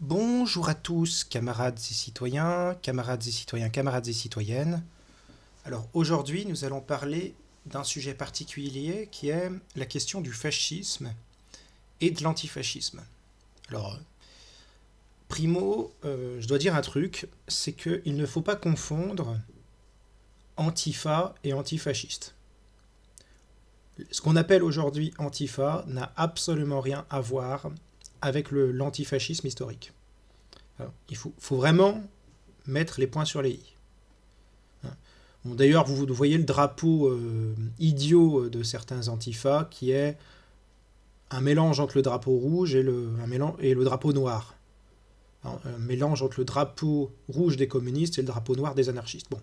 Bonjour à tous, camarades et citoyens, camarades et citoyens, camarades et citoyennes. Alors aujourd'hui, nous allons parler d'un sujet particulier qui est la question du fascisme et de l'antifascisme. Alors, primo, je dois dire un truc, c'est qu'il ne faut pas confondre antifa et antifasciste. Ce qu'on appelle aujourd'hui antifa n'a absolument rien à voir avec l'antifascisme historique. Alors, il faut vraiment mettre les points sur les i. Bon, d'ailleurs, vous voyez le drapeau idiot de certains antifas qui est un mélange entre le drapeau rouge et le drapeau noir. Alors, un mélange entre le drapeau rouge des communistes et le drapeau noir des anarchistes. Bon,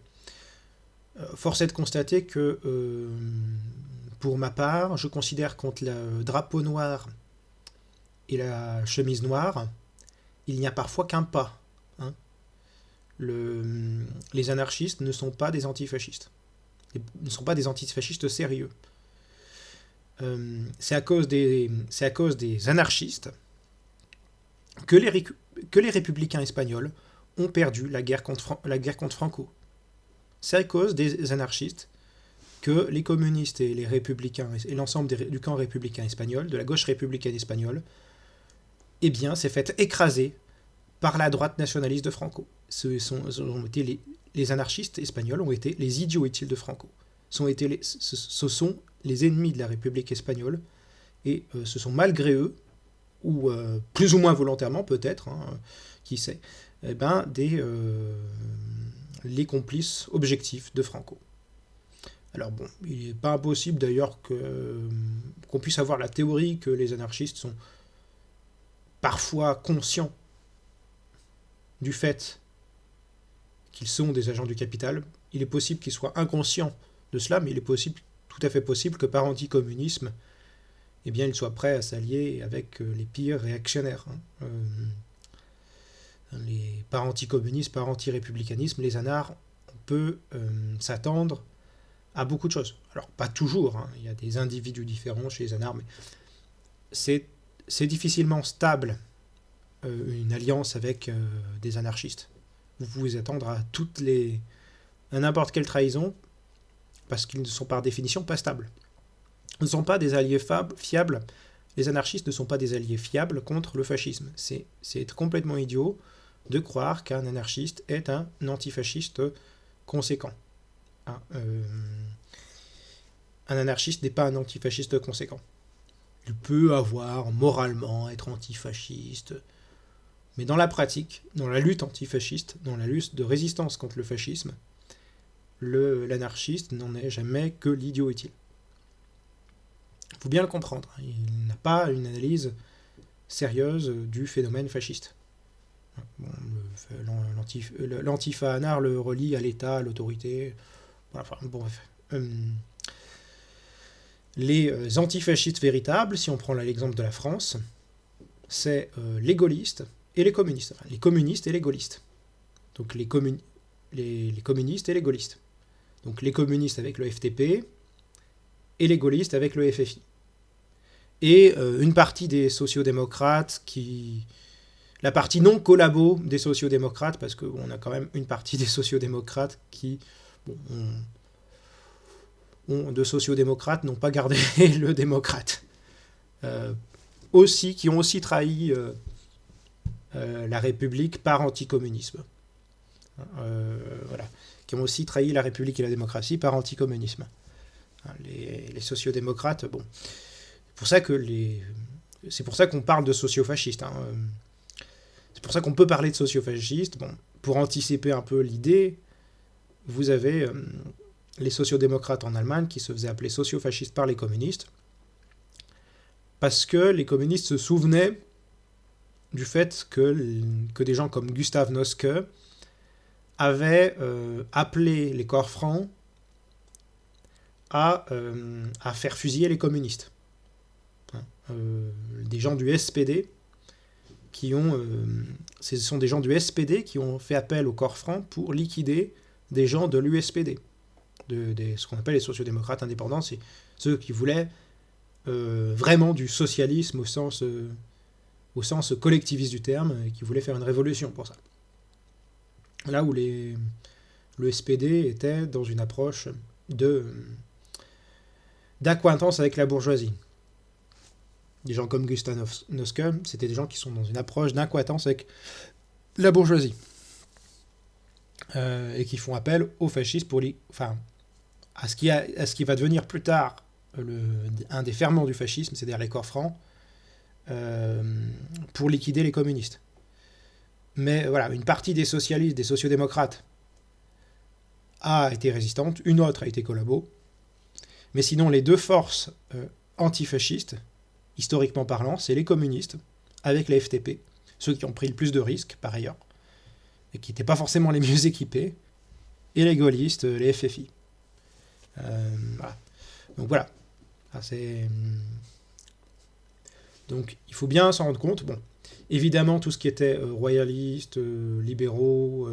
force est de constater que, pour ma part, je considère qu'entre le drapeau noir et la chemise noire, il n'y a parfois qu'un pas. Hein. Les anarchistes ne sont pas des antifascistes. Ils ne sont pas des antifascistes sérieux. C'est à cause des anarchistes que les républicains espagnols ont perdu la guerre contre Franco. C'est à cause des anarchistes que les communistes et les républicains et l'ensemble du camp républicain espagnol, de la gauche républicaine espagnole, eh bien, s'est fait écraser par la droite nationaliste de Franco. Les anarchistes espagnols ont été les idiots utiles de Franco. Ce sont les ennemis de la République espagnole, et ce sont malgré eux, ou plus ou moins volontairement peut-être, qui sait, les complices objectifs de Franco. Alors bon, il n'est pas impossible d'ailleurs qu'on puisse avoir la théorie que les anarchistes sont parfois conscients du fait qu'ils sont des agents du capital. Il est possible qu'ils soient inconscients de cela, mais il est tout à fait possible que par anticommunisme, eh bien, ils soient prêts à s'allier avec les pires réactionnaires. Par anticommunisme, par antirépublicanisme, les anards, on peut s'attendre à beaucoup de choses. Alors, pas toujours, il y a des individus différents chez les anards, mais c'est difficilement stable une alliance avec des anarchistes. Vous pouvez attendre à n'importe quelle trahison, parce qu'ils ne sont par définition pas stables. Ils ne sont pas des alliés fiables. Les anarchistes ne sont pas des alliés fiables contre le fascisme. C'est complètement idiot de croire qu'un anarchiste est un antifasciste conséquent. Un anarchiste n'est pas un antifasciste conséquent. Il peut moralement être antifasciste, mais dans la pratique, dans la lutte antifasciste, dans la lutte de résistance contre le fascisme, l'anarchiste n'en est jamais que l'idiot utile. Il faut bien le comprendre. Il n'a pas une analyse sérieuse du phénomène fasciste. Bon, l'antifa anard le relie à l'État, à l'autorité. Enfin, bon, bref. Les antifascistes véritables, si on prend l'exemple de la France, c'est les gaullistes et les communistes. Enfin, les communistes et les gaullistes. Donc les communistes et les gaullistes. Donc les communistes avec le FTP et les gaullistes avec le FFI. Et une partie des sociodémocrates la partie non collabo des sociodémocrates, parce qu'on a quand même une partie des sociodémocrates qui, de sociodémocrates, n'ont pas gardé le démocrate. Qui ont aussi trahi la République par anticommunisme. Voilà. Qui ont aussi trahi la République et la démocratie par anticommunisme. Les sociodémocrates, bon. C'est pour ça qu'on parle de sociofascistes. C'est pour ça qu'on peut parler de sociofascistes. Bon, pour anticiper un peu l'idée, vous avez les sociodémocrates en Allemagne qui se faisaient appeler sociofascistes par les communistes, parce que les communistes se souvenaient du fait que des gens comme Gustav Noske avaient appelé les corps francs à faire fusiller les communistes. Des gens du SPD ce sont des gens du SPD qui ont fait appel au corps franc pour liquider des gens de l'USPD, ce qu'on appelle les sociodémocrates indépendants, c'est ceux qui voulaient vraiment du socialisme au au sens collectiviste du terme, et qui voulaient faire une révolution pour ça. Là où le SPD était dans une approche d'acquaintance avec la bourgeoisie. Des gens comme Gustav Noske, c'était des gens qui sont dans une approche d'acquaintance avec la bourgeoisie. Et qui font appel aux fascistes à ce qui va devenir plus tard un des ferments du fascisme, c'est-à-dire les corps francs, pour liquider les communistes. Mais voilà, une partie des socialistes, des sociodémocrates, a été résistante, une autre a été collabo. Mais sinon, les deux forces antifascistes, historiquement parlant, c'est les communistes, avec la FTP, ceux qui ont pris le plus de risques, par ailleurs, et qui n'étaient pas forcément les mieux équipés, et les gaullistes, les FFI. Voilà. Donc voilà. Donc il faut bien s'en rendre compte. Bon, évidemment, tout ce qui était royaliste, libéraux,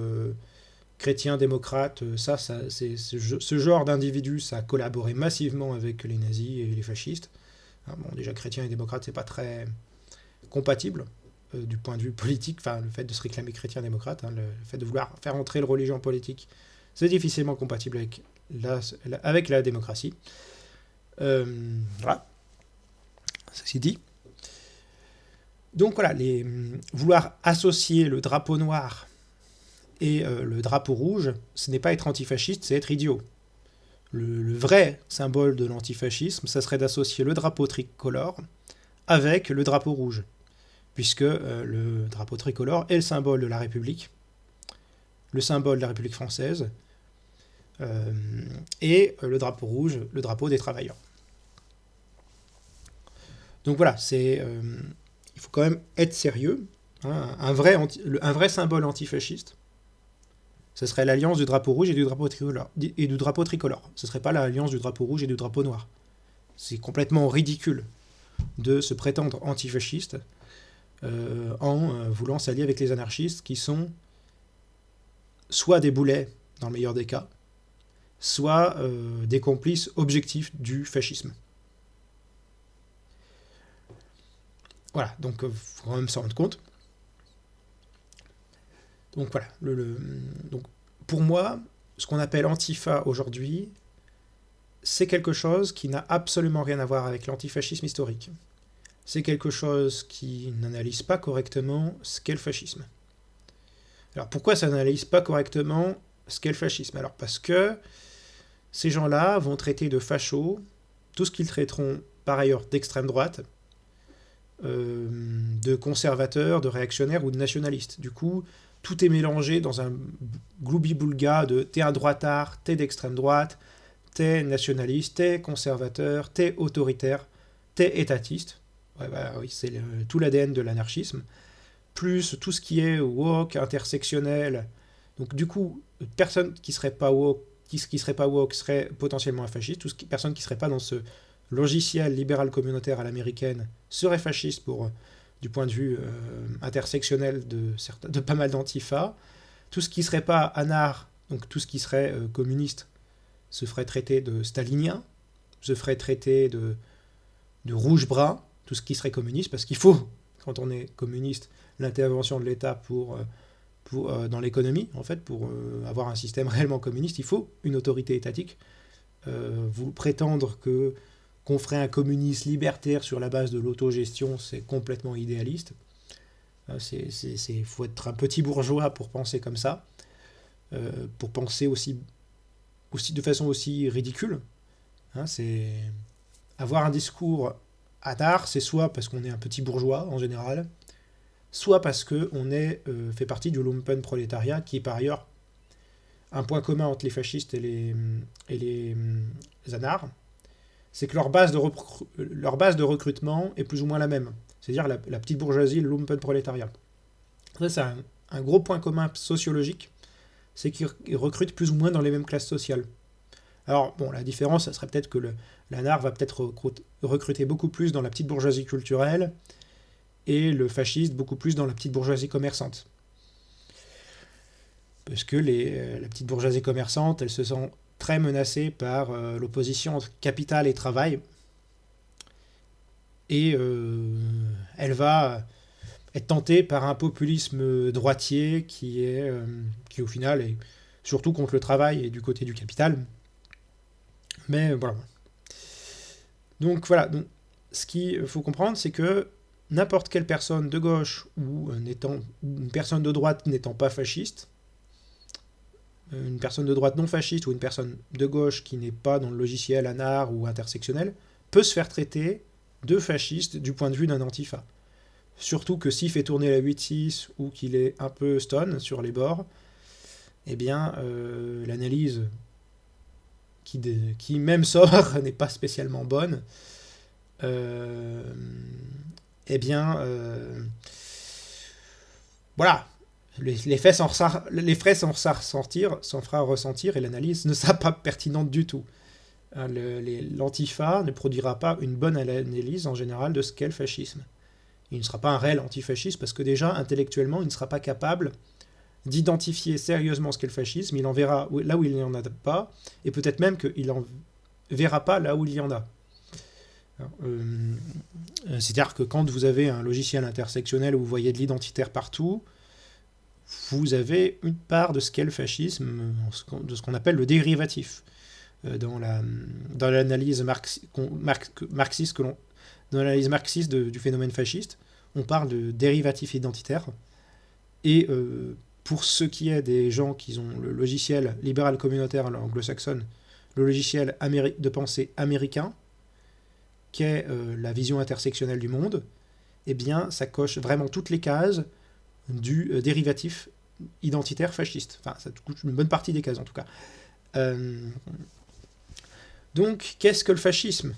chrétiens, démocrates, ce genre d'individus, ça a collaboré massivement avec les nazis et les fascistes. Bon, déjà, chrétiens et démocrates, c'est pas très compatible du point de vue politique. Enfin, le fait de se réclamer chrétien-démocrate, le fait de vouloir faire entrer le religion en politique, c'est difficilement compatible avec la démocratie. Voilà. Ceci dit. Donc voilà, vouloir associer le drapeau noir et le drapeau rouge, ce n'est pas être antifasciste, c'est être idiot. Le vrai symbole de l'antifascisme, ça serait d'associer le drapeau tricolore avec le drapeau rouge, puisque le drapeau tricolore est le symbole de la République, le symbole de la République française, et le drapeau rouge, le drapeau des travailleurs. Donc voilà, il faut quand même être sérieux. Hein, un vrai symbole antifasciste, ce serait l'alliance du drapeau rouge et du drapeau tricolore. Ce ne serait pas l'alliance du drapeau rouge et du drapeau noir. C'est complètement ridicule de se prétendre antifasciste en voulant s'allier avec les anarchistes qui sont soit des boulets, dans le meilleur des cas, soit des complices objectifs du fascisme. Voilà, donc il faut quand même s'en rendre compte. Donc voilà, donc pour moi, ce qu'on appelle Antifa aujourd'hui, c'est quelque chose qui n'a absolument rien à voir avec l'antifascisme historique. C'est quelque chose qui n'analyse pas correctement ce qu'est le fascisme. Alors pourquoi ça n'analyse pas correctement ce qu'est le fascisme ? Alors parce que ces gens-là vont traiter de fachos tout ce qu'ils traiteront par ailleurs d'extrême droite, de conservateurs, de réactionnaires ou de nationalistes. Du coup, tout est mélangé dans un gloubi-boulga de t'es un droitard, t'es d'extrême droite, t'es nationaliste, t'es conservateur, t'es autoritaire, t'es étatiste. Ouais, oui, c'est tout l'ADN de l'anarchisme. Plus tout ce qui est woke, intersectionnel. Donc du coup, personne qui serait pas woke, serait potentiellement un fasciste. Personne qui serait pas dans ce logiciel libéral communautaire à l'américaine serait fasciste du point de vue intersectionnel de pas mal d'antifa. Tout ce qui serait pas anar, donc tout ce qui serait communiste, se ferait traiter de stalinien, se ferait traiter de rouge-brun, tout ce qui serait communiste, parce qu'il faut, quand on est communiste, l'intervention de l'État dans l'économie, en fait, pour avoir un système réellement communiste, il faut une autorité étatique. Vous prétendre qu'on ferait un communisme libertaire sur la base de l'autogestion, c'est complètement idéaliste. Faut être un petit bourgeois pour penser comme ça, pour penser aussi de façon aussi ridicule. Hein, c'est avoir un discours anar, c'est soit parce qu'on est un petit bourgeois en général, soit parce qu'on fait partie du lumpen prolétariat, qui est par ailleurs un point commun entre les fascistes et les anars, c'est que leur base de recrutement est plus ou moins la même. C'est-à-dire la petite bourgeoisie, le lumpen prolétariat. Ça, c'est un gros point commun sociologique, c'est qu'ils recrutent plus ou moins dans les mêmes classes sociales. Alors, bon, la différence, ça serait peut-être que l'anar va peut-être recruter beaucoup plus dans la petite bourgeoisie culturelle et le fasciste beaucoup plus dans la petite bourgeoisie commerçante. Parce que la petite bourgeoisie commerçante, elle se sent très menacée par l'opposition entre capital et travail. Et elle va être tenté par un populisme droitier qui au final est surtout contre le travail et du côté du capital. Mais voilà. Donc voilà, donc, ce qu'il faut comprendre, c'est que n'importe quelle personne de gauche ou une personne de droite n'étant pas fasciste, une personne de droite non fasciste ou une personne de gauche qui n'est pas dans le logiciel anar ou intersectionnel, peut se faire traiter de fasciste du point de vue d'un antifa. Surtout que s'il fait tourner la 8.6 ou qu'il est un peu stone sur les bords, eh bien, l'analyse qui même sobre n'est pas spécialement bonne, eh bien, voilà, les frais s'en fera ressentir et l'analyse ne sera pas pertinente du tout. L'antifa ne produira pas une bonne analyse en général de ce qu'est le fascisme. Il ne sera pas un réel antifasciste parce que déjà, intellectuellement, il ne sera pas capable d'identifier sérieusement ce qu'est le fascisme. Il en verra là où il n'y en a pas, et peut-être même qu'il en verra pas là où il y en a. C'est-à-dire que quand vous avez un logiciel intersectionnel où vous voyez de l'identitaire partout, vous avez une part de ce qu'est le fascisme, de ce qu'on appelle le dérivatif. Dans l'analyse marxiste dans l'analyse marxiste du phénomène fasciste, on parle de dérivatif identitaire. Et pour ce qui est des gens qui ont le logiciel libéral communautaire anglo-saxonne, le logiciel de pensée américain, qui est la vision intersectionnelle du monde, eh bien, ça coche vraiment toutes les cases du dérivatif identitaire fasciste. Enfin, ça coche une bonne partie des cases, en tout cas. Donc, qu'est-ce que le fascisme ?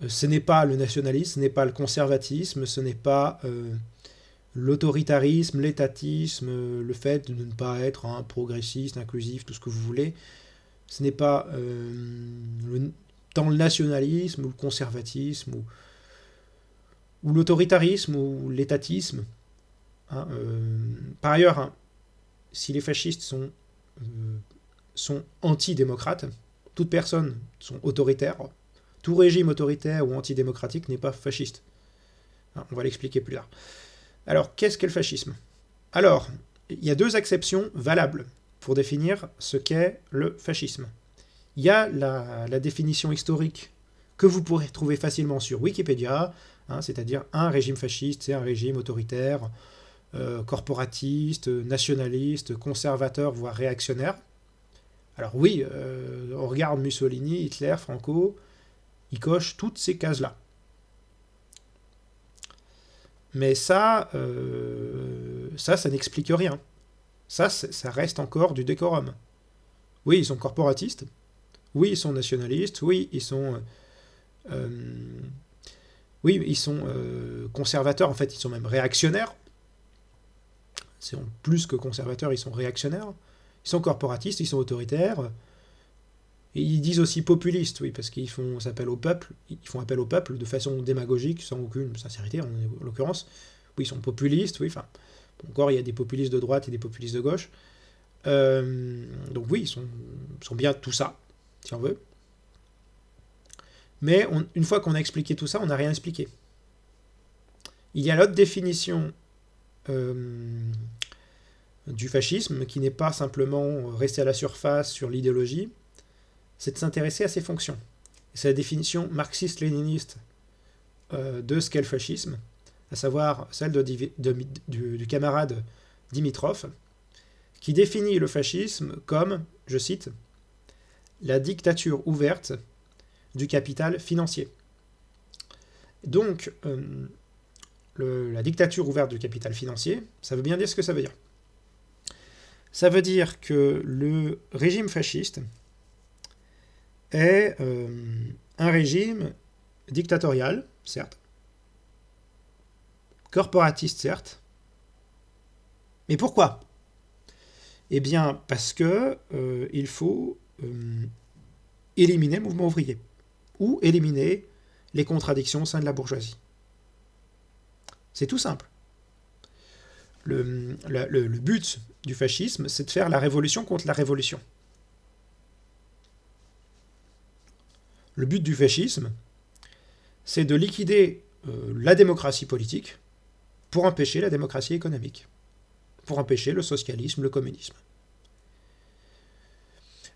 Ce n'est pas le nationalisme, ce n'est pas le conservatisme, ce n'est pas l'autoritarisme, l'étatisme, le fait de ne pas être un progressiste, inclusif, tout ce que vous voulez. Ce n'est pas tant le nationalisme ou le conservatisme ou l'autoritarisme ou l'étatisme. Hein, par ailleurs, hein, si les fascistes sont antidémocrates, toute personne sont autoritaires, tout régime autoritaire ou antidémocratique n'est pas fasciste. Hein, on va l'expliquer plus tard. Alors, qu'est-ce qu'est le fascisme ? Alors, il y a deux acceptions valables pour définir ce qu'est le fascisme. Il y a la définition historique que vous pourrez trouver facilement sur Wikipédia, hein, c'est-à-dire un régime fasciste, c'est un régime autoritaire, corporatiste, nationaliste, conservateur, voire réactionnaire. Alors oui, on regarde Mussolini, Hitler, Franco, ils cochent toutes ces cases-là. Mais ça n'explique rien. Ça reste encore du décorum. Oui, ils sont corporatistes. Oui, ils sont nationalistes. Oui, ils sont conservateurs. En fait, ils sont même réactionnaires. C'est plus que conservateurs, ils sont réactionnaires. Ils sont corporatistes, ils sont autoritaires. Et ils disent aussi populistes, oui, parce qu'ils font appel au peuple. Ils font appel au peuple de façon démagogique, sans aucune sincérité, en l'occurrence. Oui, ils sont populistes, oui, enfin. Encore, il y a des populistes de droite et des populistes de gauche. Donc oui, ils sont bien tout ça, si on veut. Mais une fois qu'on a expliqué tout ça, on n'a rien expliqué. Il y a l'autre définition du fascisme, qui n'est pas simplement rester à la surface sur l'idéologie, c'est de s'intéresser à ses fonctions. C'est la définition marxiste-léniniste de ce qu'est le fascisme, à savoir celle du camarade Dimitrov, qui définit le fascisme comme, je cite, la dictature ouverte du capital financier. Donc, la dictature ouverte du capital financier, ça veut bien dire ce que ça veut dire. Ça veut dire que le régime fasciste est un régime dictatorial, certes, corporatiste, certes, mais pourquoi ? Eh bien, parce que il faut éliminer le mouvement ouvrier, ou éliminer les contradictions au sein de la bourgeoisie. C'est tout simple. Le but du fascisme, c'est de faire la révolution contre la révolution. Le but du fascisme, c'est de liquider la démocratie politique pour empêcher la démocratie économique, pour empêcher le socialisme, le communisme.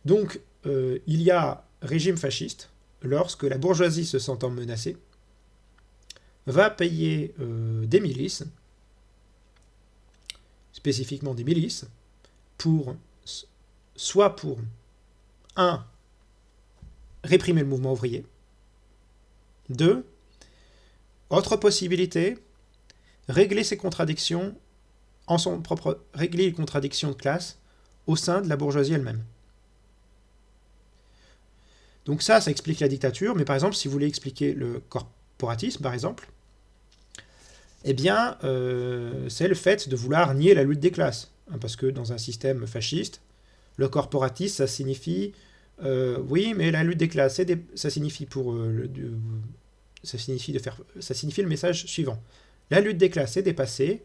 Donc, il y a régime fasciste lorsque la bourgeoisie, se sentant menacée, va payer des milices, spécifiquement des milices, soit pour, réprimer le mouvement ouvrier, 2, autre possibilité, régler les contradictions de classe au sein de la bourgeoisie elle-même. Donc ça explique la dictature, mais par exemple, si vous voulez expliquer le corporatisme, par exemple, eh bien, c'est le fait de vouloir nier la lutte des classes. Parce que dans un système fasciste, le corporatisme, ça signifie oui, mais la lutte des classes, ça signifie le message suivant. La lutte des classes est dépassée,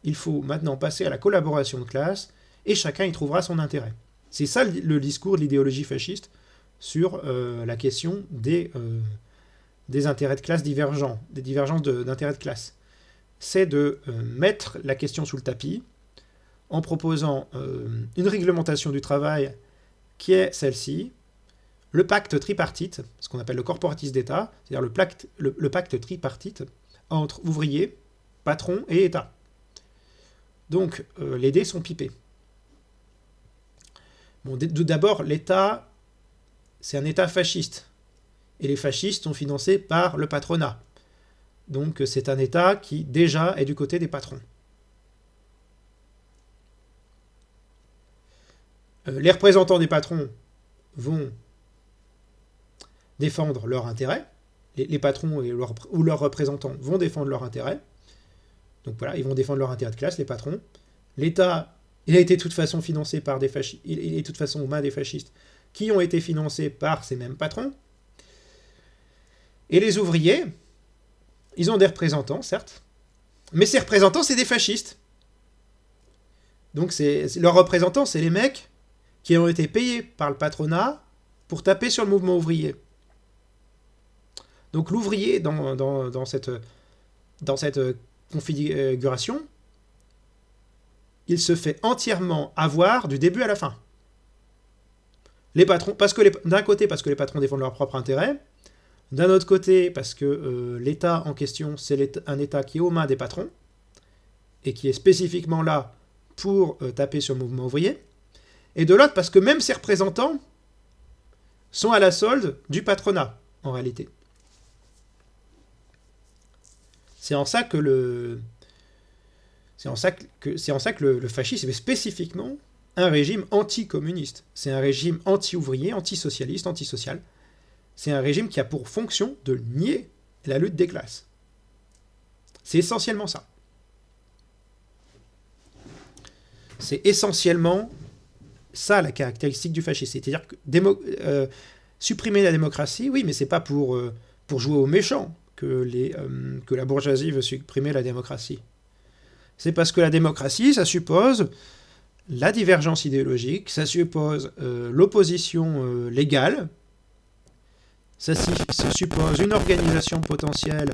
il faut maintenant passer à la collaboration de classes, et chacun y trouvera son intérêt. C'est ça le discours de l'idéologie fasciste sur la question des intérêts de classe divergents, des divergences d'intérêts de classe. C'est de mettre la question sous le tapis en proposant une réglementation du travail qui est celle-ci, le pacte tripartite, ce qu'on appelle le corporatisme d'État, c'est-à-dire le pacte tripartite entre ouvriers, patrons et État. Donc, les dés sont pipés. Bon, d'abord, l'État, c'est un État fasciste. Et les fascistes sont financés par le patronat. Donc, c'est un État qui, déjà, est du côté des patrons. Les représentants des patrons vont défendre leurs intérêts. Les patrons ou leurs représentants vont défendre leurs intérêts. Donc voilà, ils vont défendre leurs intérêts de classe, les patrons. L'État, il a été de toute façon financé par des fascistes. Il est de toute façon aux mains des fascistes qui ont été financés par ces mêmes patrons. Et les ouvriers, ils ont des représentants, certes, mais ces représentants, c'est des fascistes. Donc leurs représentants, c'est les mecs qui ont été payés par le patronat pour taper sur le mouvement ouvrier. Donc l'ouvrier, dans cette configuration, il se fait entièrement avoir du début à la fin. Les patrons, d'un côté, parce que les patrons défendent leur propre intérêt, d'un autre côté, parce que l'État en question, c'est un État qui est aux mains des patrons, et qui est spécifiquement là pour taper sur le mouvement ouvrier, et de l'autre, parce que même ses représentants sont à la solde du patronat, en réalité. C'est en ça que le fascisme est spécifiquement un régime anticommuniste. C'est un régime anti-ouvrier, anti-socialiste, anti-social. C'est un régime qui a pour fonction de nier la lutte des classes. C'est essentiellement ça. C'est essentiellement ça la caractéristique du fascisme. C'est-à-dire que supprimer la démocratie, oui, mais c'est pas pour jouer aux méchants que la bourgeoisie veut supprimer la démocratie. C'est parce que la démocratie, ça suppose la divergence idéologique, ça suppose l'opposition légale, ça suppose une organisation potentielle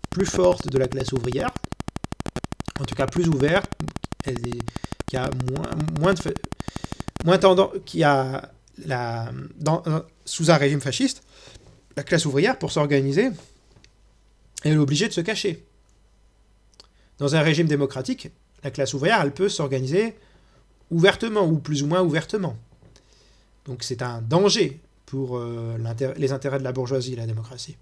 plus forte de la classe ouvrière, en tout cas plus ouverte, qui a moins tendance, sous un régime fasciste, la classe ouvrière, pour s'organiser, elle est obligée de se cacher. Dans un régime démocratique, la classe ouvrière, elle peut s'organiser ouvertement, ou plus ou moins ouvertement. Donc c'est un danger pour les intérêts de la bourgeoisie, la démocratie.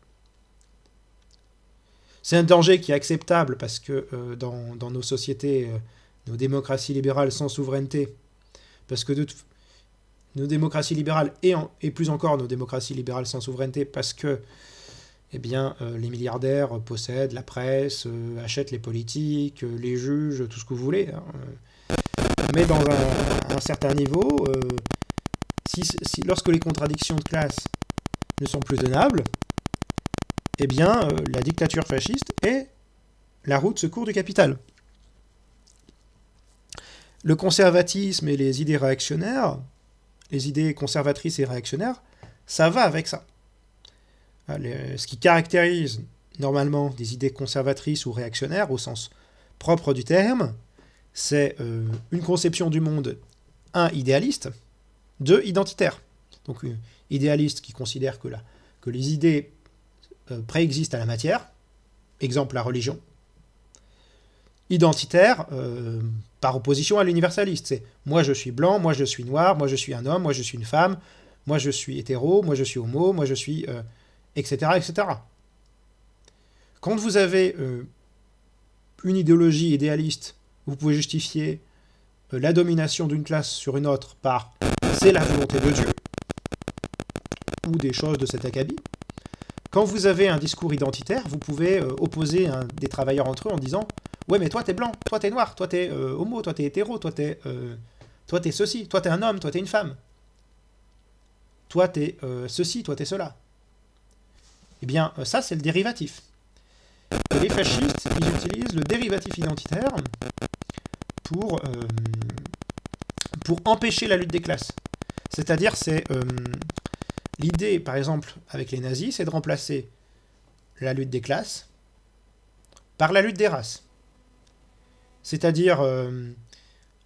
C'est un danger qui est acceptable parce que dans nos sociétés, nos démocraties libérales sans souveraineté, parce que nos démocraties libérales, et plus encore nos démocraties libérales sans souveraineté, parce que les milliardaires possèdent la presse, achètent les politiques, les juges, tout ce que vous voulez. Hein. Mais dans un certain niveau, lorsque les contradictions de classe ne sont plus tenables, la dictature fasciste est la roue de secours du capital. Le conservatisme et les idées réactionnaires, les idées conservatrices et réactionnaires, ça va avec ça. Ce qui caractérise normalement des idées conservatrices ou réactionnaires, au sens propre du terme, c'est une conception du monde, un, idéaliste, deux, identitaire. Donc idéaliste qui considère que les idées préexistent à la matière, exemple la religion. Identitaire, par opposition à l'universaliste. C'est moi je suis blanc, moi je suis noir, moi je suis un homme, moi je suis une femme, moi je suis hétéro, moi je suis homo, moi je suis... etc., etc. Quand vous avez une idéologie idéaliste, vous pouvez justifier la domination d'une classe sur une autre par c'est la volonté de Dieu, ou des choses de cet acabit. Quand vous avez un discours identitaire, vous pouvez opposer des travailleurs entre eux en disant ouais, mais toi t'es blanc, toi t'es noir, toi t'es homo, toi t'es hétéro, toi t'es ceci, toi t'es un homme, toi t'es une femme. Toi t'es ceci, toi t'es cela. Eh bien, ça c'est le dérivatif. Et les fascistes, ils utilisent le dérivatif identitaire pour empêcher la lutte des classes. C'est-à-dire, c'est l'idée, par exemple, avec les nazis, c'est de remplacer la lutte des classes par la lutte des races. C'est-à-dire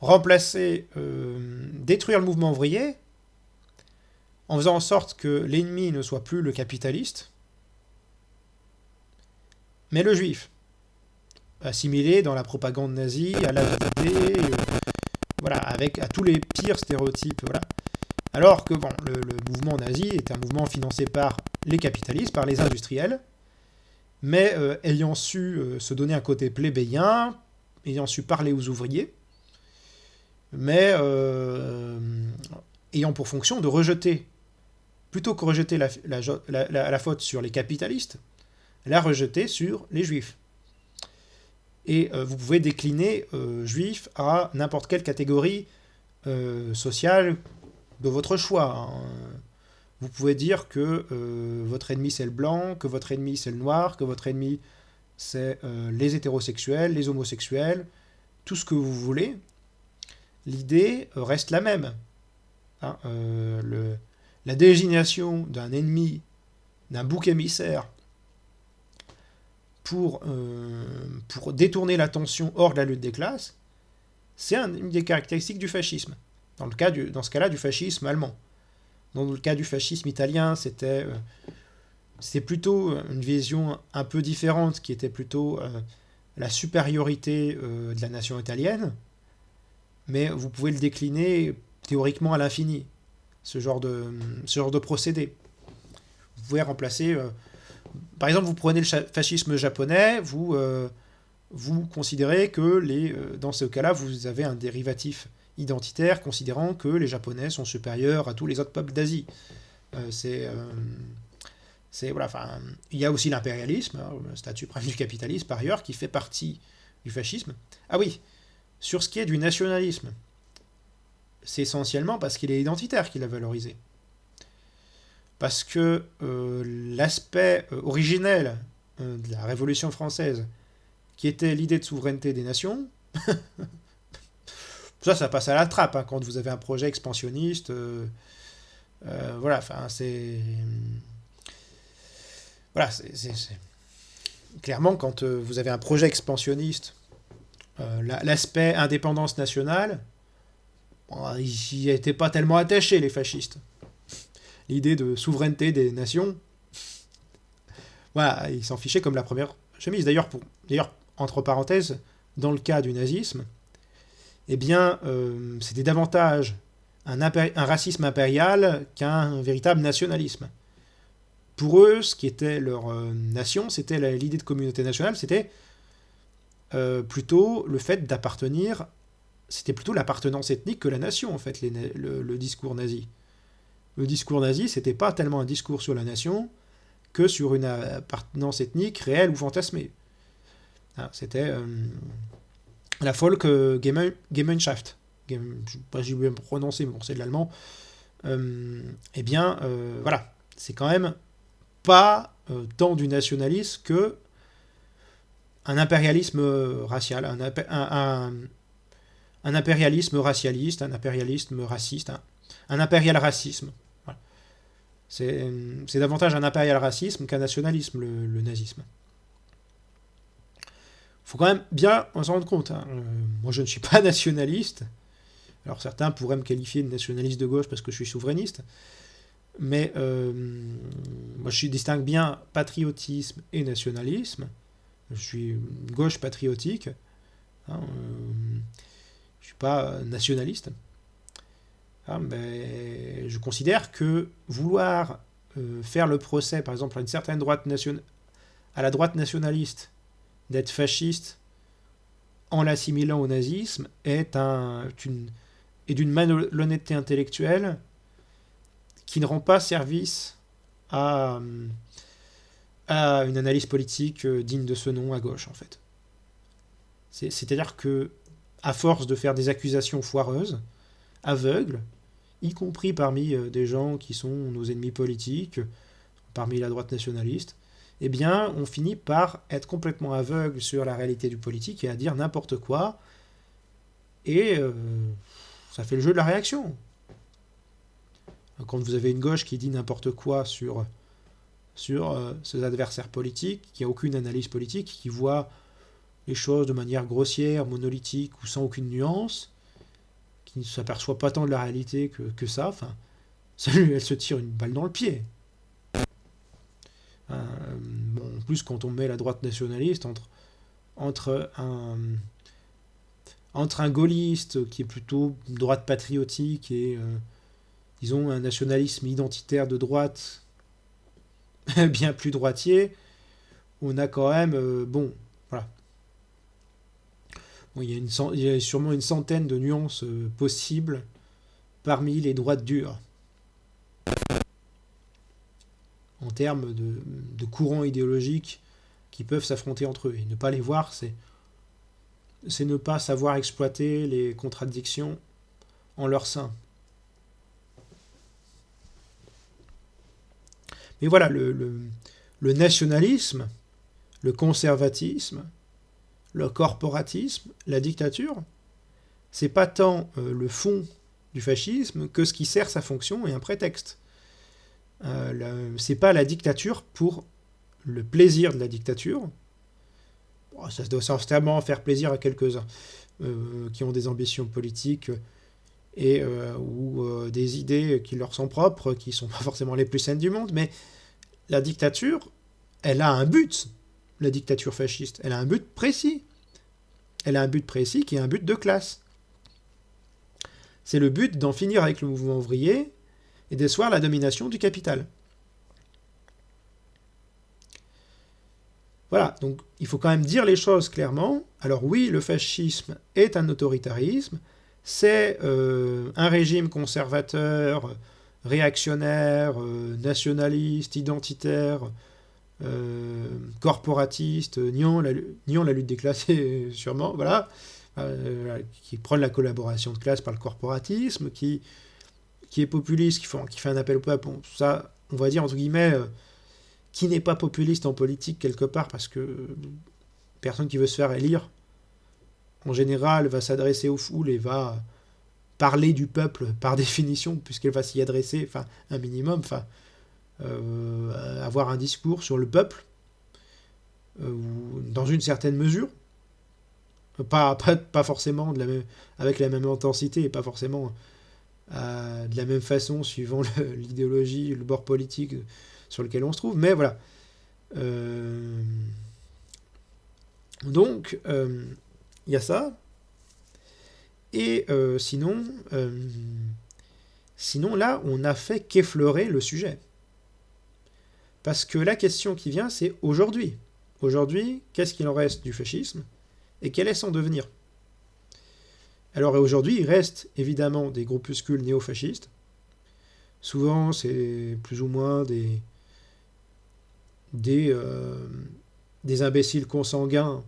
remplacer, détruire le mouvement ouvrier en faisant en sorte que l'ennemi ne soit plus le capitaliste, mais le juif. Assimilé dans la propagande nazie, à l'avidité, voilà, à tous les pires stéréotypes, voilà. Alors que bon, le mouvement nazi est un mouvement financé par les capitalistes, par les industriels, mais ayant su se donner un côté plébéien, ayant su parler aux ouvriers, mais ayant pour fonction de rejeter, plutôt que rejeter la faute sur les capitalistes, la rejeter sur les juifs. Et vous pouvez décliner juif à n'importe quelle catégorie sociale de votre choix. Hein. Vous pouvez dire que votre ennemi c'est le blanc, que votre ennemi c'est le noir, que votre ennemi c'est les hétérosexuels, les homosexuels, tout ce que vous voulez. L'idée reste la même. Hein, la désignation d'un ennemi, d'un bouc émissaire, pour détourner l'attention hors de la lutte des classes, c'est une des caractéristiques du fascisme. Dans ce cas-là, du fascisme allemand. Dans le cas du fascisme italien, c'était plutôt une vision un peu différente, qui était plutôt la supériorité de la nation italienne, mais vous pouvez le décliner théoriquement à l'infini, ce genre de procédé. Vous pouvez remplacer... par exemple, vous prenez le fascisme japonais, vous considérez que dans ce cas-là, vous avez un dérivatif identitaire, considérant que les Japonais sont supérieurs à tous les autres peuples d'Asie. Voilà, enfin, il y a aussi l'impérialisme, hein, le statut suprême du capitalisme, par ailleurs, qui fait partie du fascisme. Ah oui, sur ce qui est du nationalisme, c'est essentiellement parce qu'il est identitaire qu'il a valorisé. Parce que l'aspect originel de la Révolution française, qui était l'idée de souveraineté des nations, ça passe à la trappe, hein, quand vous avez un projet expansionniste. Voilà, enfin, c'est... Voilà, c'est... Clairement, quand vous avez un projet expansionniste, l'aspect indépendance nationale, bon, ils n'y étaient pas tellement attachés, les fascistes. L'idée de souveraineté des nations, voilà, ils s'en fichaient comme la première chemise. D'ailleurs, entre parenthèses, dans le cas du nazisme, eh bien, c'était davantage un racisme impérial qu'un véritable nationalisme. Pour eux, ce qui était leur nation, c'était l'idée de communauté nationale, c'était plutôt le fait d'appartenir, c'était plutôt l'appartenance ethnique que la nation, en fait, le discours nazi. Le discours nazi, c'était pas tellement un discours sur la nation que sur une appartenance ethnique réelle ou fantasmée. Ah, c'était la Volksgemeinschaft. Je ne sais pas si je vais me prononcer, mais bon, c'est de l'allemand. Eh bien, voilà, c'est quand même pas tant du nationalisme que un impérialisme racial, un impérialisme racialiste, un impérialisme raciste, un impérial racisme. Voilà. C'est davantage un impérial racisme qu'un nationalisme, le nazisme. faut quand même bien en s'en rendre compte, hein. Moi, je ne suis pas nationaliste. Alors, certains pourraient me qualifier de nationaliste de gauche parce que je suis souverainiste. Mais moi, je distingue bien patriotisme et nationalisme. Je suis une gauche patriotique. Hein, je ne suis pas nationaliste. Hein, mais je considère que vouloir faire le procès, par exemple, à une certaine à la droite nationaliste, d'être fasciste en l'assimilant au nazisme est d'une malhonnêteté intellectuelle qui ne rend pas service à, à une analyse politique digne de ce nom à gauche, en fait. C'est-à-dire que, à force de faire des accusations foireuses, aveugles, y compris parmi des gens qui sont nos ennemis politiques, parmi la droite nationaliste, eh bien, on finit par être complètement aveugle sur la réalité du politique et à dire n'importe quoi, et ça fait le jeu de la réaction. Quand vous avez une gauche qui dit n'importe quoi sur ses adversaires politiques, qui n'a aucune analyse politique, qui voit les choses de manière grossière, monolithique ou sans aucune nuance, qui ne s'aperçoit pas tant de la réalité que ça, enfin, elle se tire une balle dans le pied. Bon, en plus, quand on met la droite nationaliste entre un gaulliste qui est plutôt droite patriotique et, disons, un nationalisme identitaire de droite bien plus droitier, on a quand même, bon, voilà. Bon, il y a sûrement une centaine de nuances possibles parmi les droites dures. En termes de courants idéologiques qui peuvent s'affronter entre eux. Et ne pas les voir, c'est ne pas savoir exploiter les contradictions en leur sein. Mais voilà, le nationalisme, le conservatisme, le corporatisme, la dictature, c'est pas tant le fond du fascisme que ce qui sert sa fonction et un prétexte. C'est pas la dictature pour le plaisir de la dictature. Bon, ça doit certainement faire plaisir à quelques-uns qui ont des ambitions politiques ou des idées qui leur sont propres, qui sont pas forcément les plus saines du monde, mais la dictature, elle a un but, la dictature fasciste. Elle a un but précis. Elle a un but précis qui est un but de classe. C'est le but d'en finir avec le mouvement ouvrier et d'asseoir la domination du capital. Voilà, donc il faut quand même dire les choses clairement. Alors oui, le fascisme est un autoritarisme, c'est un régime conservateur, réactionnaire, nationaliste, identitaire, corporatiste, niant la lutte des classes, sûrement, voilà, qui prône la collaboration de classe par le corporatisme, qui est populiste, qui fait un appel au peuple, bon, ça, on va dire, entre guillemets, qui n'est pas populiste en politique quelque part, parce que personne qui veut se faire élire, en général, va s'adresser aux foules et va parler du peuple par définition, puisqu'elle va s'y adresser, enfin, un minimum, enfin, avoir un discours sur le peuple, dans une certaine mesure, pas forcément avec la même intensité, et pas forcément de la même façon, suivant l'idéologie, le bord politique sur lequel on se trouve, mais voilà. Donc, il y a ça. Et sinon, là, on n'a fait qu'effleurer le sujet. Parce que la question qui vient, c'est aujourd'hui. Aujourd'hui, qu'est-ce qu'il en reste du fascisme et quel est son devenir? Alors aujourd'hui, il reste évidemment des groupuscules néofascistes. Souvent, c'est plus ou moins des imbéciles consanguins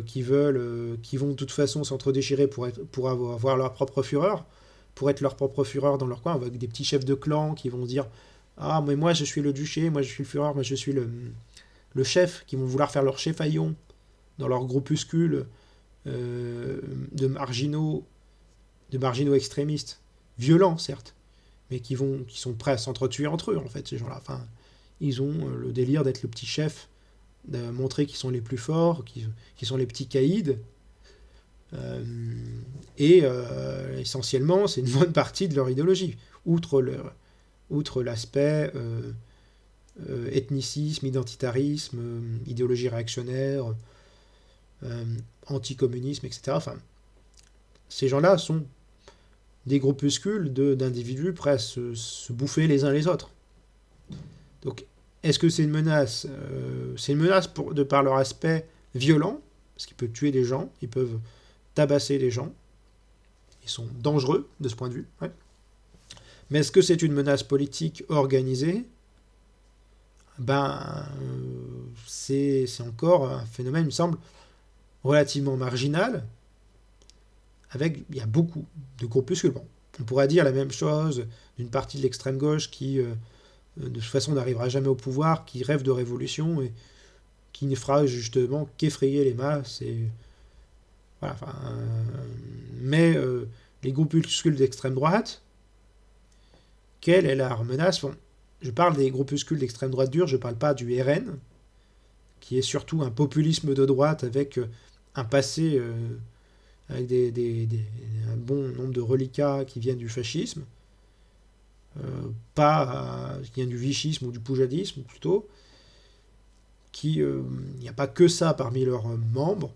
qui vont de toute façon s'entre-déchirer pour avoir leur propre fureur, pour être leur propre fureur dans leur coin, avec des petits chefs de clan qui vont dire « Ah, mais moi je suis le duché, moi je suis le fureur, moi je suis le chef », qui vont vouloir faire leur chef-haillon dans leur groupuscule de marginaux extrémistes, violents certes, mais qui sont prêts à s'entretuer entre eux, en fait, ces gens-là. Enfin, ils ont le délire d'être le petit chef de montrer qu'ils sont les plus forts, qu'ils sont les petits caïds. Essentiellement, c'est une bonne partie de leur idéologie. Outre l'aspect ethnicisme, identitarisme, idéologie réactionnaire, anticommunisme, etc. Enfin, ces gens-là sont des groupuscules d'individus prêts à se bouffer les uns les autres. Donc, est-ce que c'est une menace C'est une menace de par leur aspect violent, parce qu'ils peuvent tuer des gens, ils peuvent tabasser les gens, ils sont dangereux de ce point de vue. Ouais. Mais est-ce que c'est une menace politique organisée c'est encore un phénomène, il me semble, relativement marginal, il y a beaucoup de groupuscules. Bon, on pourrait dire la même chose d'une partie de l'extrême gauche qui, de toute façon, n'arrivera jamais au pouvoir, qui rêve de révolution et qui ne fera justement qu'effrayer les masses. Voilà, mais les groupuscules d'extrême droite, quelle est leur menace? Bon, je parle des groupuscules d'extrême droite dure, je ne parle pas du RN, qui est surtout un populisme de droite avec un passé, avec un bon nombre de reliquats qui viennent du fascisme, qui viennent du vichisme ou du poujadisme plutôt, il n'y a pas que ça parmi leurs membres,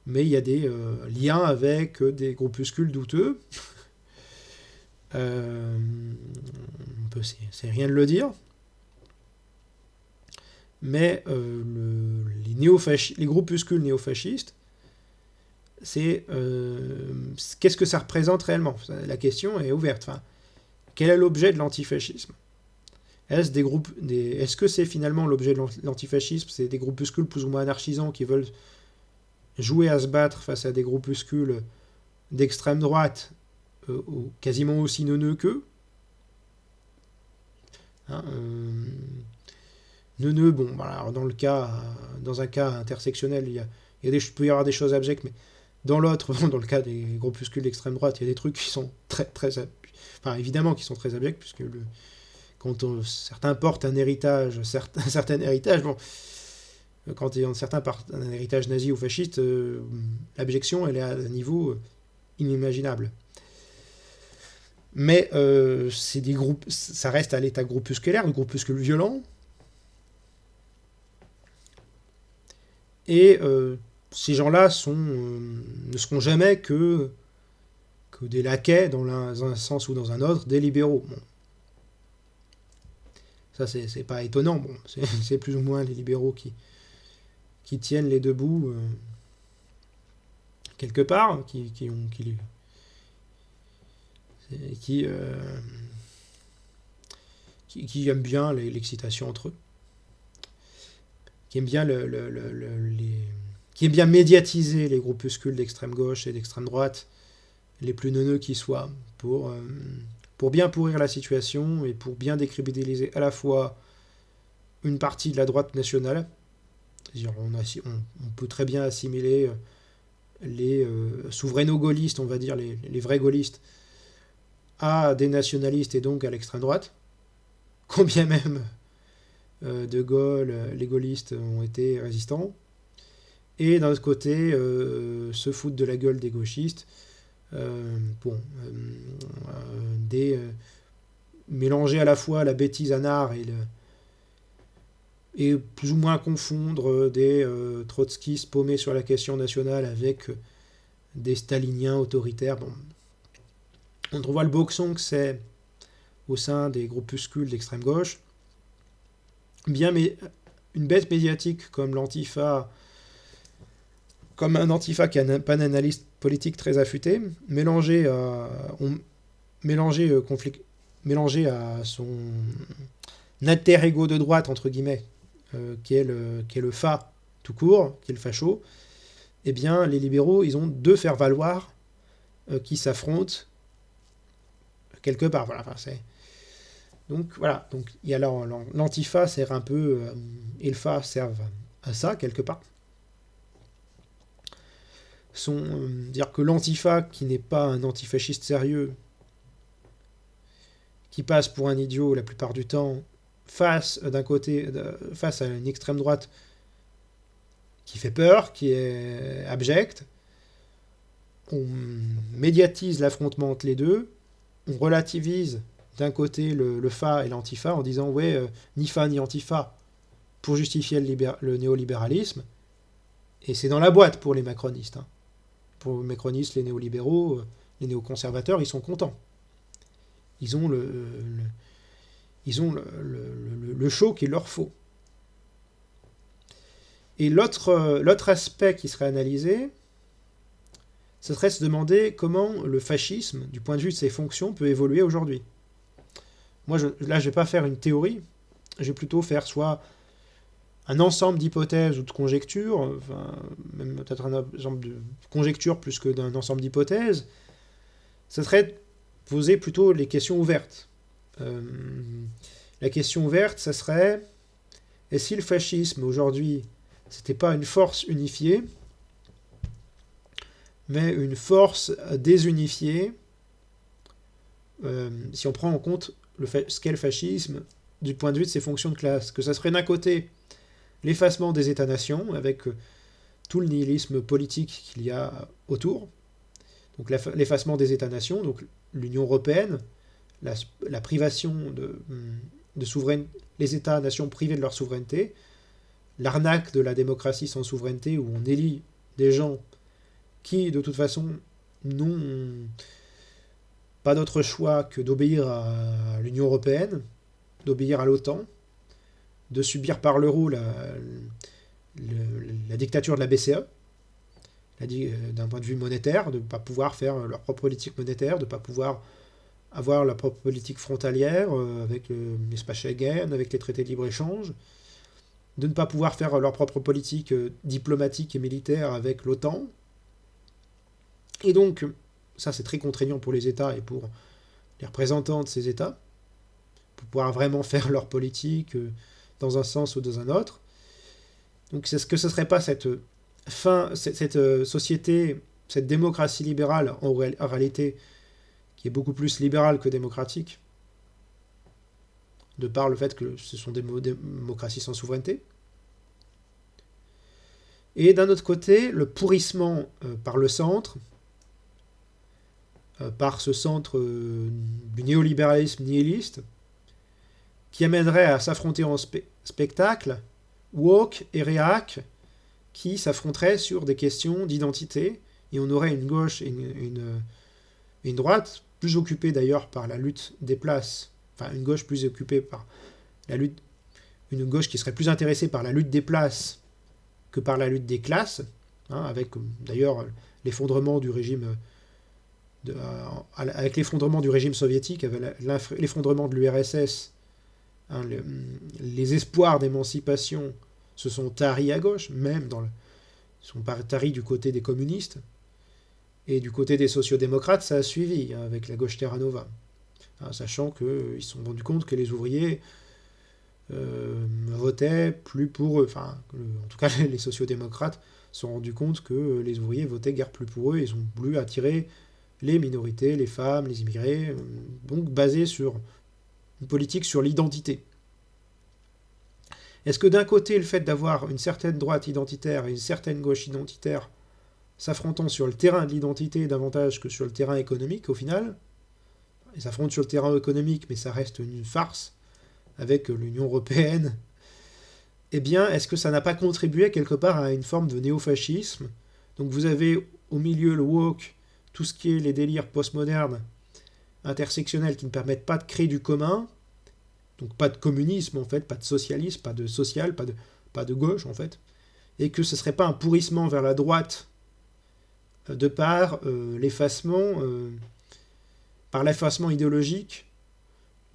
mais il y a des liens avec des groupuscules douteux. C'est rien de le dire. Mais les groupuscules néofascistes, qu'est-ce que ça représente réellement? La question est ouverte. Enfin, quel est l'objet de l'antifascisme? Est-ce que c'est finalement l'objet de l'antifascisme? C'est des groupuscules plus ou moins anarchisants qui veulent jouer à se battre face à des groupuscules d'extrême droite quasiment aussi neuneux qu'eux. Neuneux, bon, alors dans un cas intersectionnel, peut y avoir des choses abjectes, mais dans l'autre, dans le cas des groupuscules d'extrême droite, il y a des trucs qui sont enfin évidemment qui sont très abjects, puisque quand certains portent un certain héritage, bon, quand certains portent un héritage nazi ou fasciste, l'abjection, elle est à un niveau inimaginable. Mais c'est des groupes, ça reste à l'état groupusculaire, le groupuscule violent. Et ces gens-là ne seront jamais que des laquais, dans un sens ou dans un autre, des libéraux. Bon. Ça, c'est pas étonnant. Bon, c'est plus ou moins les libéraux qui tiennent les deux bouts quelque part, qui aiment bien l'excitation entre eux, qui aiment bien qui aiment bien médiatiser les groupuscules d'extrême gauche et d'extrême droite, les plus neuneux qui soient, pour bien pourrir la situation et pour bien décrédibiliser à la fois une partie de la droite nationale. C'est-à-dire on peut très bien assimiler les souveraino-gaullistes, on va dire les vrais gaullistes, à des nationalistes et donc à l'extrême droite, combien même De Gaulle, les gaullistes ont été résistants, et d'un autre côté se foutent de la gueule des gauchistes, mélanger à la fois la bêtise anard et plus ou moins confondre des trotskistes paumés sur la question nationale avec des staliniens autoritaires. Bon. On voit le boxon que c'est au sein des groupuscules d'extrême gauche. Bien, mais une bête médiatique comme l'Antifa, comme un Antifa qui n'a pas d'analyse politique très affûtée, mélangé à son alter ego de droite, entre guillemets, qui est le FA tout court, qui est le facho, eh bien, les libéraux, ils ont deux faire-valoir qui s'affrontent quelque part. Voilà, donc voilà, donc il y a l'antifa sert un peu et le fa servent à ça quelque part. Dire que l'antifa, qui n'est pas un antifasciste sérieux, qui passe pour un idiot la plupart du temps, face à une extrême droite qui fait peur, qui est abjecte. On médiatise l'affrontement entre les deux, on relativise d'un côté le fa et l'antifa en disant ouais, ni fa ni antifa pour justifier le néolibéralisme, et c'est dans la boîte pour les macronistes. Hein. Pour les macronistes, les néolibéraux, les néoconservateurs, ils sont contents. Ils ont le show qu'il leur faut. Et l'autre aspect qui serait analysé, ce serait se demander comment le fascisme, du point de vue de ses fonctions, peut évoluer aujourd'hui. Moi, là, je ne vais pas faire une théorie, je vais plutôt faire soit un ensemble d'hypothèses ou de conjectures, enfin, même peut-être un exemple de conjecture plus que d'un ensemble d'hypothèses. Ce serait poser plutôt les questions ouvertes. La question ouverte, ça serait, et si le fascisme aujourd'hui, c'était pas une force unifiée, mais une force désunifiée, si on prend en compte ce qu'est le fascisme du point de vue de ses fonctions de classe, que ça serait d'un côté l'effacement des États-nations, avec tout le nihilisme politique qu'il y a autour, donc l'effacement des États-nations, donc l'Union européenne, la privation de souveraineté, les États-nations privés de leur souveraineté, l'arnaque de la démocratie sans souveraineté, où on élit des gens qui, de toute façon, n'ont pas d'autre choix que d'obéir à l'Union européenne, d'obéir à l'OTAN, de subir par l'euro la dictature de la BCE, d'un point de vue monétaire, de ne pas pouvoir faire leur propre politique monétaire, de ne pas pouvoir avoir leur propre politique frontalière avec l'espace Schengen, avec les traités de libre-échange, de ne pas pouvoir faire leur propre politique diplomatique et militaire avec l'OTAN. Et donc, ça c'est très contraignant pour les États et pour les représentants de ces États, pour pouvoir vraiment faire leur politique dans un sens ou dans un autre. Donc est-ce que ce ne serait pas cette société, cette démocratie libérale en réalité, qui est beaucoup plus libérale que démocratique, de par le fait que ce sont des démocraties sans souveraineté. Et d'un autre côté, le pourrissement par le centre, par ce centre du néolibéralisme nihiliste, qui amènerait à s'affronter en spectacle woke et réac, qui s'affronteraient sur des questions d'identité, et on aurait une gauche et une droite, plus occupée d'ailleurs par la lutte des places, enfin une gauche plus occupée par la lutte, une gauche qui serait plus intéressée par la lutte des places que par la lutte des classes, hein, avec d'ailleurs l'effondrement du régime avec l'effondrement du régime soviétique, avec l'effondrement de l'URSS, hein, les espoirs d'émancipation se sont taris à gauche, même ils sont taris du côté des communistes, et du côté des sociodémocrates, ça a suivi, hein, avec la gauche Terra Nova, hein, sachant qu'ils se sont rendus compte que les ouvriers votaient plus pour eux, enfin, en tout cas les sociodémocrates se sont rendus compte que les ouvriers votaient guère plus pour eux, ils ont voulu attirer les minorités, les femmes, les immigrés, donc basé sur une politique sur l'identité. Est-ce que d'un côté, le fait d'avoir une certaine droite identitaire et une certaine gauche identitaire s'affrontant sur le terrain de l'identité davantage que sur le terrain économique, au final, ils s'affrontent sur le terrain économique, mais ça reste une farce avec l'Union européenne, eh bien, est-ce que ça n'a pas contribué quelque part à une forme de néofascisme? Donc vous avez au milieu le woke, tout ce qui est les délires postmodernes, intersectionnels, qui ne permettent pas de créer du commun, donc pas de communisme en fait, pas de socialisme, pas de social, pas de gauche en fait, et que ce ne serait pas un pourrissement vers la droite de par l'effacement idéologique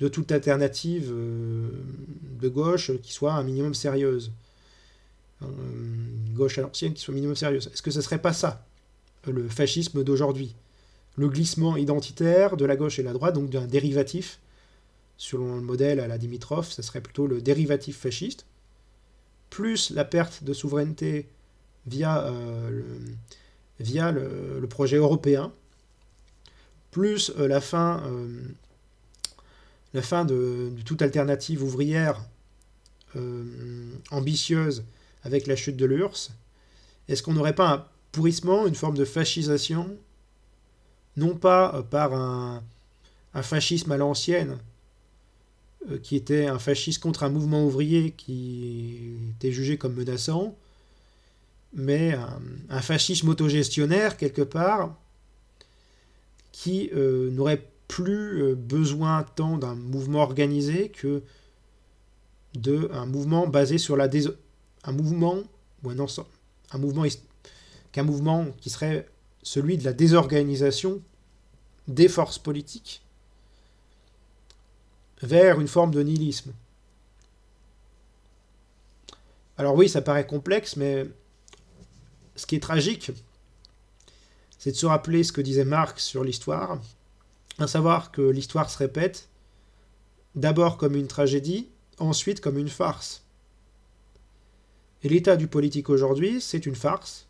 de toute alternative de gauche qui soit un minimum sérieuse. Une gauche à l'ancienne qui soit un minimum sérieuse. Est-ce que ce ne serait pas ça, le fascisme d'aujourd'hui? Le glissement identitaire de la gauche et de la droite, donc d'un dérivatif, selon le modèle à la Dimitrov, ça serait plutôt le dérivatif fasciste, plus la perte de souveraineté via le projet européen, plus la fin de toute alternative ouvrière ambitieuse avec la chute de l'URSS, est-ce qu'on n'aurait pas un pourrissement, une forme de fascisation, non pas par un fascisme à l'ancienne, qui était un fascisme contre un mouvement ouvrier qui était jugé comme menaçant, mais un fascisme autogestionnaire, quelque part, qui n'aurait plus besoin tant d'un mouvement organisé que d'un mouvement basé sur un mouvement ou un ensemble, qu'un mouvement qui serait celui de la désorganisation des forces politiques vers une forme de nihilisme. Alors oui, ça paraît complexe, mais ce qui est tragique, c'est de se rappeler ce que disait Marx sur l'histoire, à savoir que l'histoire se répète d'abord comme une tragédie, ensuite comme une farce. Et l'état du politique aujourd'hui, c'est une farce.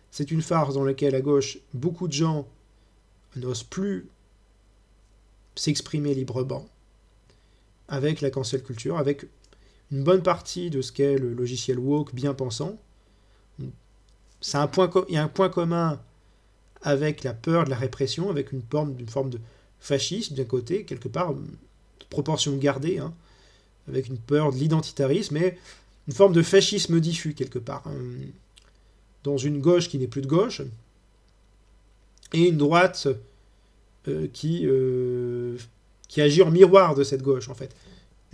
C'est une farce dans laquelle, à gauche, beaucoup de gens n'osent plus s'exprimer librement, avec la cancel culture, avec une bonne partie de ce qu'est le logiciel woke bien pensant. Il y a un point commun avec la peur de la répression, avec une forme de fascisme d'un côté, quelque part, proportion gardée, hein, avec une peur de l'identitarisme, mais une forme de fascisme diffus quelque part, hein, dans une gauche qui n'est plus de gauche, et une droite qui agit en miroir de cette gauche, en fait.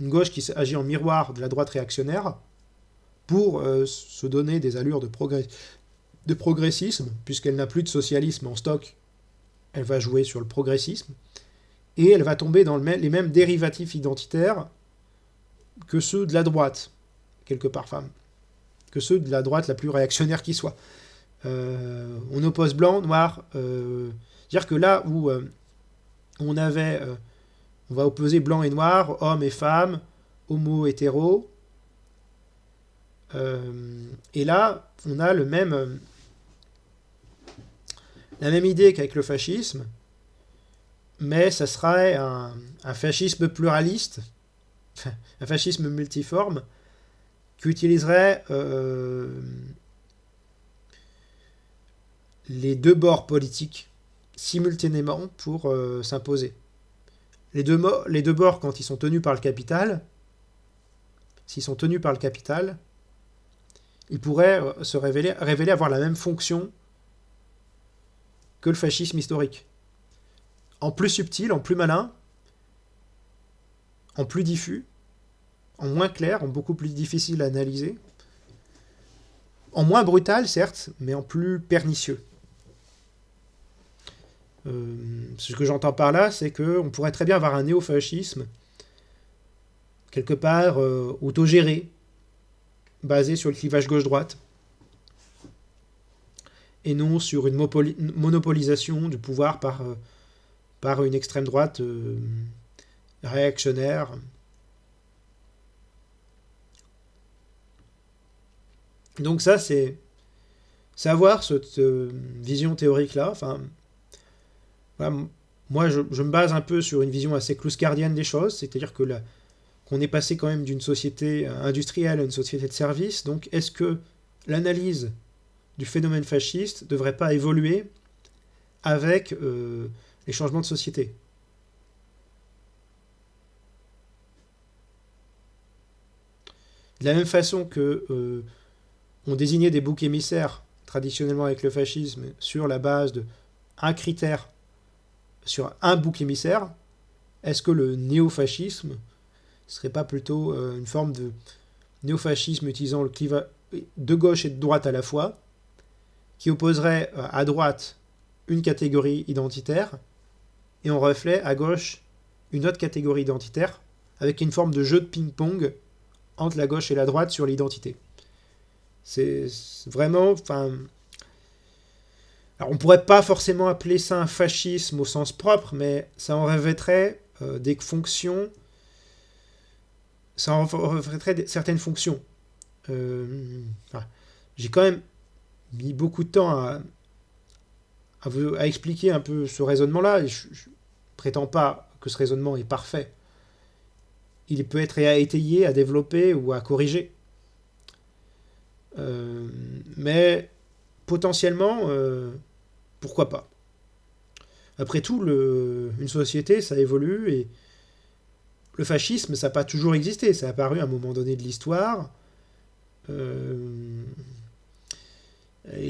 Une gauche qui agit en miroir de la droite réactionnaire pour se donner des allures de progressisme, puisqu'elle n'a plus de socialisme en stock, elle va jouer sur le progressisme, et elle va tomber dans les mêmes dérivatifs identitaires que ceux de la droite, quelque part, que ceux de la droite la plus réactionnaire qui soit. On oppose blanc, noir, c'est-à-dire que là où on va opposer blanc et noir, hommes et femmes, homo, hétéro, et là, on a la même idée qu'avec le fascisme, mais ça serait un fascisme pluraliste, un fascisme multiforme, qui utiliserait les deux bords politiques simultanément pour s'imposer. Les deux bords, quand ils sont tenus par le capital, s'ils sont tenus par le capital, ils pourraient se révéler avoir la même fonction que le fascisme historique. En plus subtil, en plus malin, en plus diffus, en moins clair, en beaucoup plus difficile à analyser, en moins brutal, certes, mais en plus pernicieux. Ce que j'entends par là, c'est qu'on pourrait très bien avoir un néofascisme, quelque part autogéré, basé sur le clivage gauche-droite, et non sur une monopolisation du pouvoir par une extrême droite réactionnaire. Donc ça, c'est avoir cette vision théorique-là. Enfin, voilà, moi, je me base un peu sur une vision assez clouscardienne des choses, c'est-à-dire que qu'on est passé quand même d'une société industrielle à une société de service. Donc, est-ce que l'analyse du phénomène fasciste ne devrait pas évoluer avec les changements de société ? De la même façon que on désignait des boucs émissaires traditionnellement avec le fascisme sur la base d'un critère sur un bouc émissaire, est-ce que le néofascisme serait pas plutôt une forme de néofascisme utilisant le clivage de gauche et de droite à la fois, qui opposerait à droite une catégorie identitaire et en reflet à gauche une autre catégorie identitaire avec une forme de jeu de ping-pong entre la gauche et la droite sur l'identité. C'est vraiment... Alors on pourrait pas forcément appeler ça un fascisme au sens propre, mais ça en revêterait des fonctions... Ça en revêterait certaines fonctions. J'ai quand même mis beaucoup de temps à expliquer un peu ce raisonnement-là. Je prétends pas que ce raisonnement est parfait. Il peut être à étayer, à développer ou à corriger. Mais potentiellement, pourquoi pas? Après tout, une société, ça évolue, et le fascisme, ça n'a pas toujours existé. Ça a apparu à un moment donné de l'histoire. Et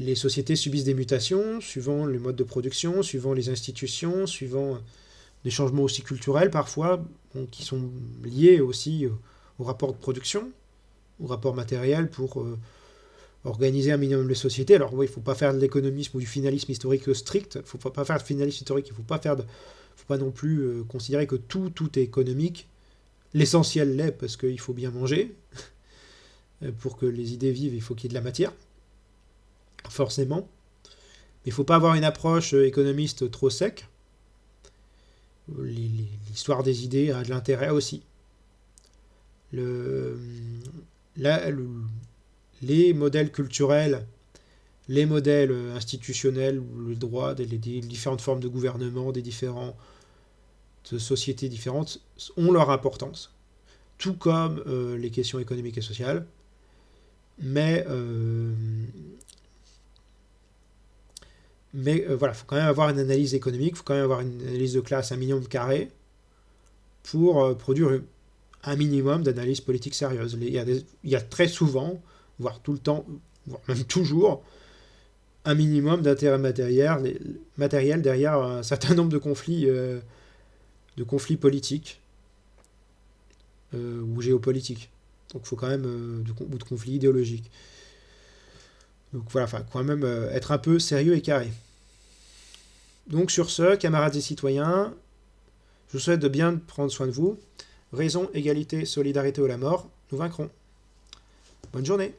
les sociétés subissent des mutations suivant le mode de production, suivant les institutions, suivant des changements aussi culturels parfois, qui sont liés aussi au rapport de production, au rapport matériel pour organiser un minimum les sociétés. Alors oui, il ne faut pas faire de l'économisme ou du finalisme historique strict, il ne faut pas faire de finalisme historique, il ne faut pas non plus considérer que tout est économique. L'essentiel l'est parce qu'il faut bien manger. Pour que les idées vivent, il faut qu'il y ait de la matière, forcément. Mais il ne faut pas avoir une approche économiste trop sec. L'histoire des idées a de l'intérêt aussi. Les modèles culturels, les modèles institutionnels, le droit, des différentes formes de gouvernement, des différentes sociétés différentes ont leur importance, tout comme les questions économiques et sociales. Mais voilà, il faut quand même avoir une analyse économique, il faut quand même avoir une analyse de classe, un minimum carré, pour produire un minimum d'analyse politique sérieuse. Il y a très souvent, voire tout le temps, voire même toujours, un minimum d'intérêt matériel derrière un certain nombre de conflits politiques ou géopolitiques. Donc il faut quand même, ou de conflits idéologiques. Donc voilà, il faut quand même être un peu sérieux et carré. Donc sur ce, camarades et citoyens, je vous souhaite de bien prendre soin de vous. Raison, égalité, solidarité ou la mort, nous vaincrons. Bonne journée.